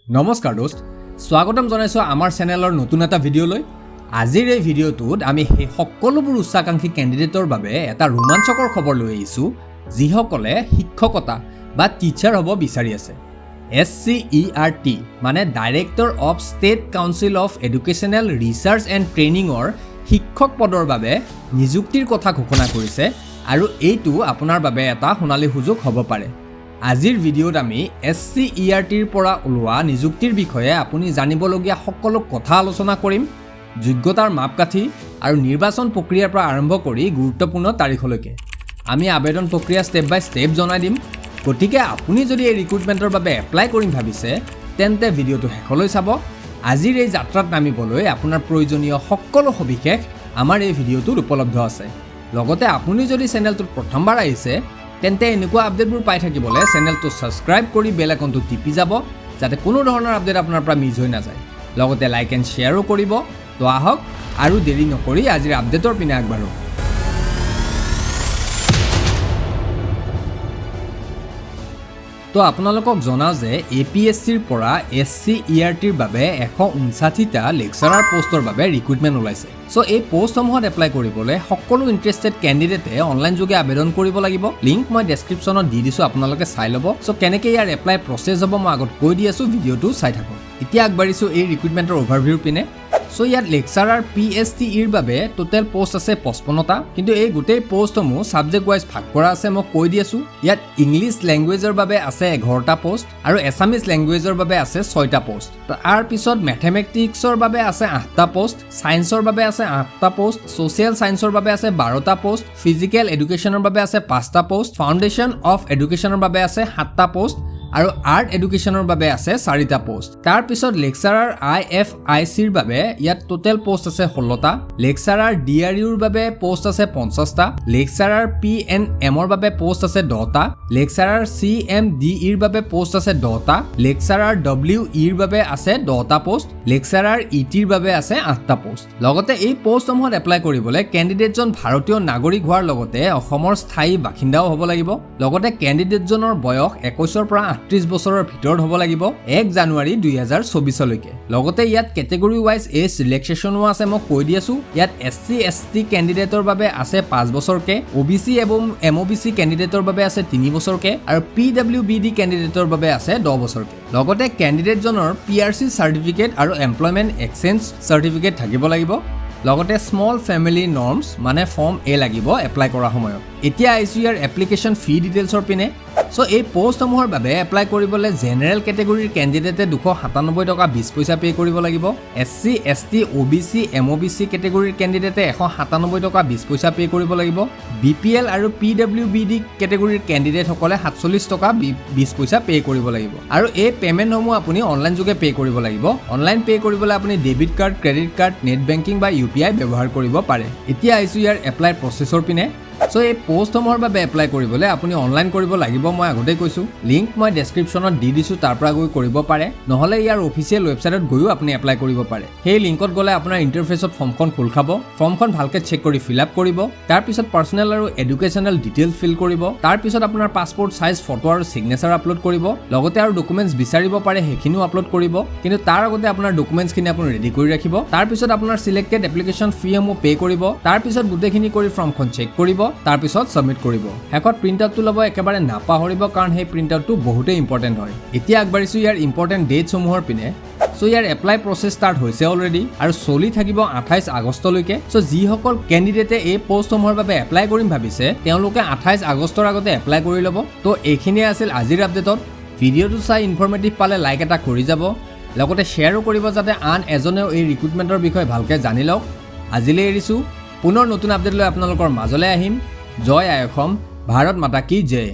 নমস্কাৰ দোস্ত, স্বাগতম জনাইছো আমাৰ চেনেলৰ নতুন এটা ভিডিঅ'লৈ। আজিৰ এই ভিডিঅ'টোত আমি সেই সকলোবোৰ উচ্চাকাংক্ষী কেণ্ডিডেটৰ বাবে এটা ৰোমাঞ্চকৰ খবৰ লৈ আহিছোঁ যিসকলে শিক্ষকতা বা টিচাৰ হ'ব বিচাৰি আছে। SCERT মানে director of state council of educational research and ট্ৰেইনিঙৰ শিক্ষক পদৰ বাবে নিযুক্তিৰ কথা ঘোষণা কৰিছে আৰু এইটো আপোনাৰ বাবে এটা সোণালী সুযোগ হ'ব পাৰে। আজিৰ ভিডিঅ'ত আমি SCERTৰ পৰা ওলোৱা নিযুক্তিৰ বিষয়ে আপুনি জানিবলগীয়া সকলো কথা আলোচনা কৰিম। যোগ্যতাৰ মাপকাঠি আৰু নিৰ্বাচন প্ৰক্ৰিয়াৰ পৰা আৰম্ভ কৰি গুৰুত্বপূৰ্ণ তাৰিখলৈকে আমি আবেদন প্ৰক্ৰিয়া ষ্টেপ বাই ষ্টেপ জনাই দিম। গতিকে আপুনি যদি এই ৰিক্ৰুটমেণ্টৰ বাবে এপ্লাই কৰিম ভাবিছে তেন্তে ভিডিঅ'টো শেষলৈ চাব। আজিৰ এই যাত্ৰাত নামিবলৈ আপোনাৰ প্ৰয়োজনীয় সকলো সবিশেষ আমাৰ এই ভিডিঅ'টোত উপলব্ধ আছে। লগতে আপুনি যদি চেনেলটোত প্ৰথমবাৰ আহিছে তেন্তে এনেকুৱা আপডেটবোৰ পাই থাকিবলৈ চেনেলটো ছাবস্ক্ৰাইব কৰি বেল আইকনটো টিপি যাব যাতে কোনো ধৰণৰ আপডেট আপোনাৰ পৰা মিছ হৈ নাযায়। লগতে লাইক এণ্ড শ্বেয়াৰো কৰিব। তো আহক আৰু দেৰি নকৰি আজিৰ আপডেটৰ পিনে আগবাঢ়ো। তো আপোনালোকক জনাওঁ যে APSCৰ পৰা SCERTৰ বাবে 159টা লেকচাৰাৰ পোষ্টৰ বাবে ৰিক্ৰুটমেণ্ট ওলাইছে। সো এই পোষ্টসমূহত এপ্লাই কৰিবলৈ সকলো ইণ্টাৰেষ্টেড কেণ্ডিডেটে অনলাইন যোগে আবেদন কৰিব লাগিব। লিংক মই ডেছক্ৰিপশ্যনত দি দিছোঁ, আপোনালোকে চাই ল'ব। সো কেনেকৈ ইয়াৰ এপ্লাই প্ৰচেছ হ'ব মই আগত কৈ দি আছোঁ, ভিডিঅ'টো চাই থাকক। এতিয়া আগবাঢ়িছোঁ এই ৰিক্ৰুটমেণ্টৰ অভাৰভিউৰ পিনে। সো ইয়াত লেকচাৰাৰ PSTEৰ বাবে টোটেল পোষ্ট আছে 55টা, কিন্তু এই গোটেই পোষ্টসমূহ ছাবজেক্ট ৱাইজ ভাগ কৰা আছে, মই কৈ দি আছোঁ। ইয়াত ইংলিছ লেংগুৱেজৰ বাবে আছে 11টা পোষ্ট আৰু এছামিজ লেংগুৱেজৰ বাবে আছে 6টা পোষ্ট। তাৰ পিছত মেথমেটিক্সৰ বাবে আছে 8টা পোষ্ট, ছায়েন্সৰ বাবে আছে 8টা পোষ্ট, ছ'চিয়েল ছায়েন্সৰ বাবে আছে 12টা পোষ্ট, ফিজিকেল এডুকেশ্যনৰ বাবে আছে 5টা পোষ্ট, ফাউণ্ডেশ্যন অফ এডুকেশ্যনৰ বাবে আছে 7টা পোষ্ট আৰু আৰ্ট এডুকেশ্যনৰ বাবে আছে 4টা পোষ্ট। তাৰ পিছত লেকচাৰাৰ IFICৰ বাবে ইয়াত টোটেল পোষ্ট আছে 16টা, লেকচাৰাৰ DRUৰ বাবে পোষ্ট আছে 50টা, লেকচাৰাৰ PNMৰ বাবে পোষ্ট আছে 10টা, লেকচাৰাৰ CMDEৰ বাবে পোষ্ট আছে 10টা, লেকচাৰাৰ WEৰ বাবে আছে 10টা পোষ্ট, লেকচাৰাৰ ETৰ বাবে আছে 8টা পোষ্ট। লগতে এই পোষ্টসমূহত এপ্লাই কৰিবলৈ কেণ্ডিডেটজন ভাৰতীয় নাগৰিক হোৱাৰ লগতে অসমৰ স্থায়ী বাসিন্দাও হ'ব লাগিব। লগতে কেণ্ডিডেটজনৰ বয়স 21ৰ পৰা 38 বছৰৰ ভিতৰত হ'ব লাগিব 1 জানুৱাৰী 2024লৈকে। লগতে ইয়াত কেটেগৰী ৱাইজ এজ ৰিলেক্সেশ্যনো আছে, মই কৈ দি আছোঁ। ইয়াত SC ST কেণ্ডিডেটৰ বাবে আছে 5 বছৰকে, OBC এবং MOBC কেণ্ডিডেটৰ বাবে আছে 3 বছৰকে আৰু PWBD কেণ্ডিডেটৰ বাবে আছে 10 বছৰকে। লগতে কেণ্ডিডেটজনৰ PRC চাৰ্টিফিকেট আৰু এমপ্লয়মেণ্ট এক্সচেঞ্জ চাৰ্টিফিকেট থাকিব লাগিব। লগতে স্মল ফেমিলি নৰ্মছ মানে ফৰ্ম A লাগিব এপ্লাই কৰাৰ সময়ত। এতিয়া আহিছোঁ ইয়াৰ এপ্লিকেশ্যন ফি ডিটেইলছৰ পিনে। সো এই পোষ্টসমূহৰ বাবে এপ্লাই কৰিবলৈ জেনেৰেল কেটেগৰীৰ কেণ্ডিডেটে 297 টকা 20 পইচা পে' কৰিব লাগিব। SC ST OBC MOBC কেটেগৰীৰ কেণ্ডিডেটে 197 টকা 20 পইচা পে' কৰিব লাগিব। BPL আৰু PWBD কেটেগৰীৰ কেণ্ডিডেটসকলে 47 টকা 20 পইচা পে' কৰিব লাগিব। আৰু এই পে'মেণ্টসমূহ আপুনি অনলাইন যোগে পে' কৰিব লাগিব। অনলাইন পে' কৰিবলৈ আপুনি debit card, credit card, net banking বা UPI ব্যৱহাৰ কৰিব পাৰে। এতিয়া আহিছোঁ ইয়াৰ এপ্লাই প্ৰচেছৰ পিনে। সো এই পোষ্টসমূহৰ বাবে এপ্লাই কৰিবলৈ আপুনি অনলাইন কৰিব লাগিব, মই আগতেই কৈছোঁ। লিংক মই ডেছক্ৰিপশ্যনত দি দিছোঁ, তাৰ পৰা গৈ কৰিব পাৰে। নহ'লে ইয়াৰ অফিচিয়েল ৱেবছাইটত গৈও আপুনি এপ্লাই কৰিব পাৰে। সেই লিংকত গ'লে আপোনাৰ ইণ্টাৰফেচত ফৰ্মখন খোল খাব। ফৰ্মখন ভালকৈ চেক কৰি ফিল আপ কৰিব। তাৰপিছত পাৰ্চনেল আৰু এডুকেশ্যনেল ডিটেইলছ ফিল কৰিব। তাৰপিছত আপোনাৰ পাছপৰ্ট চাইজ ফটো আৰু ছিগনেচাৰ আপলোড কৰিব। লগতে আৰু ডকুমেণ্টছ বিচাৰিব পাৰে, সেইখিনিও আপলোড কৰিব। কিন্তু তাৰ আগতে আপোনাৰ ডকুমেণ্টছখিনি আপুনি ৰেডি কৰি ৰাখিব। তাৰপিছত আপোনাৰ চিলেক্টেড এপ্লিকেশ্যন ফিসমূহ পে' কৰিব। তাৰপিছত গোটেইখিনি কৰি ফৰ্মখন চেক কৰিব। তাৰপিছত ছাবমিট কৰিব। শেষত প্ৰিণ্ট আউটটো ল'ব, একেবাৰে নাপাহৰিব, কাৰণ সেই প্ৰিণ্ট আউটটো বহুতেই ইম্পৰ্টেণ্ট হয়। এতিয়া আগবাঢ়িছোঁ ইয়াৰ ইম্পৰ্টেণ্ট ডেটসমূহৰ পিনে। সো ইয়াৰ এপ্লাই প্ৰচেছ ষ্টাৰ্ট হৈছে অলৰেডি আৰু চলি থাকিব 28 আগষ্টলৈকে। সো যিসকল কেণ্ডিডেটে এই পোষ্টসমূহৰ বাবে এপ্লাই কৰিম ভাবিছে তেওঁলোকে 28 আগষ্টৰ আগতে এপ্লাই কৰি ল'ব। তো এইখিনিয়ে আছিল আজিৰ আপডেটত। ভিডিঅ'টো চাই ইনফৰ্মেটিভ পালে লাইক এটা কৰি যাব। লগতে শ্বেয়াৰো কৰিব যাতে আন এজনেও এই ৰিক্ৰুটমেণ্টৰ বিষয়ে ভালকৈ জানি লওক। আজিলৈ এৰিছোঁ, পুনৰ নতুন আপডেট লৈ আপোনালোকৰ মাজলৈ আহিম। জয় আই অসম, ভাৰত মাতা কি জয়।